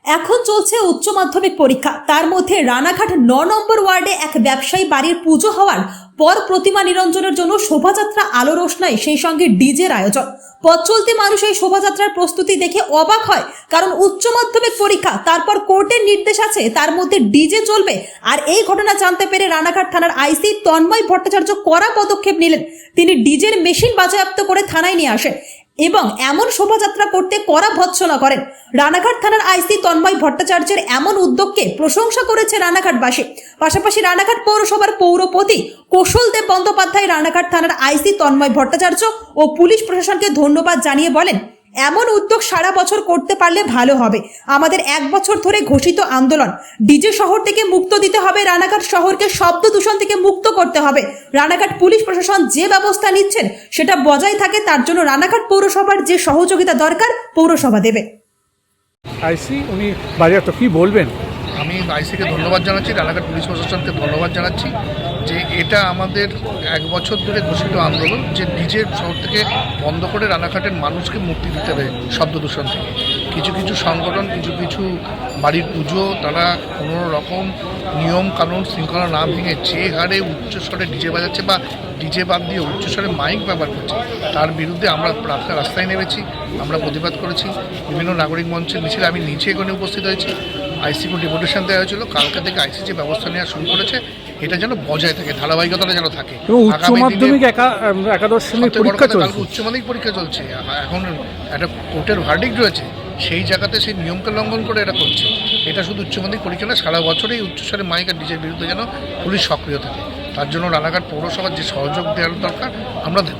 এখন চলছে উচ্চ মাধ্যমিক পরীক্ষা। তার মধ্যে রানাঘাট ৯ নম্বর ওয়ার্ডে এক ব্যবসায়ী বাড়ির পুজো হওয়ার পর প্রতিমা নিরঞ্জনের জন্য শোভাযাত্রা আলো রোশনাই, সেই সঙ্গে ডিজের আয়োজন। পথ চলতি মানুষ এই শোভাযাত্রার প্রস্তুতি দেখে অবাক হয়, কারণ উচ্চ মাধ্যমিক পরীক্ষা, তারপর কোর্টের নির্দেশ আছে, তার মধ্যে ডিজে চলবে। আর এই ঘটনা জানতে পেরে রানাঘাট থানার আইসি তন্ময় ভট্টাচার্য কড়া পদক্ষেপ নিলেন। তিনি ডিজের মেশিন বাজেয়াপ্ত করে থানায় নিয়ে আসেন এবং এমন শোভাযাত্রা করতে কড়া ভৎসনা করেন। রানাঘাট থানার আইসি তন্ময় ভট্টাচার্যের এমন উদ্যোগকে প্রশংসা করেছে রানাঘাটবাসী। পাশাপাশি রানাঘাট পৌরসভার পৌরপতি কৌশল দেব বন্দ্যোপাধ্যায় রানাঘাট থানার আইসি তন্ময় ভট্টাচার্য ও পুলিশ প্রশাসনকে ধন্যবাদ জানিয়ে বলেন, এমন উদ্যোগ সারা বছর করতে পারলে ভালো হবে। আমাদের 1 বছর ধরে ঘোষিত আন্দোলন, ডিজে শহর থেকে মুক্ত দিতে হবে, রানাঘাট শহরকে শব্দ দূষণ থেকে মুক্ত করতে হবে। রানাঘাট পুলিশ প্রশাসন যে ব্যবস্থা নিচ্ছেন সেটা বজায় থাকে, তার জন্য রানাঘাট পৌরসভার যে সহযোগিতা দরকার পৌরসভা দেবে। আইসি উনি বাজেয়াপ্ত কি বলবেন? আমি আইসিকে ধন্যবাদ জানাচ্ছি, রানাঘাট পুলিশ প্রশাসনকে ধন্যবাদ জানাচ্ছি যে এটা আমাদের 1 বছর ধরে ঘোষিত আন্দোলন, যে ডিজে শহর থেকে বন্ধ করে রানাঘাটের মানুষকে মুক্তি দিতে হবে শব্দ দূষণ থেকে। কিছু কিছু সংগঠন, কিছু বাড়ির পুজো, তারা কোনো রকম নিয়ম কানুন শৃঙ্খলা না ভেঙে যে হারে উচ্চস্বরে ডিজে বাজাচ্ছে বা ডিজে বাদ দিয়ে উচ্চস্বরে মাইক ব্যবহার করছে, তার বিরুদ্ধে আমরা রাস্তায় নেমেছি, আমরা প্রতিবাদ করেছি। বিভিন্ন নাগরিক মঞ্চের মিছিলে আমি নিজে এখানে উপস্থিত হয়েছি। আইসিকে ডেপুটেশন দেওয়া হয়েছিল, কালকে থেকে আইসি যে ব্যবস্থা নেওয়া শুরু করেছে এটা যেন বজায় থাকে, ধারাবাহিকতাটা যেন থাকে। উচ্চ মাধ্যমিক একাদশ শ্রেণীর পরীক্ষা চলছে, উচ্চ মাধ্যমিক পরীক্ষা চলছে, এখন একটা কোর্টের ভার্ডিক্ট রয়েছে, সেই জায়গাতে সেই নিয়মকে লঙ্ঘন করে এটা করছে। এটা শুধু উচ্চ মাধ্যমিক পরীক্ষা না, সারা বছরই উচ্চস্বরে মাইক আর ডিজের বিরুদ্ধে যেন পুলিশ সক্রিয় থাকে, তার জন্য রানাঘাট পৌরসভার যে সহযোগ দেওয়ার দরকার আমরা দেব।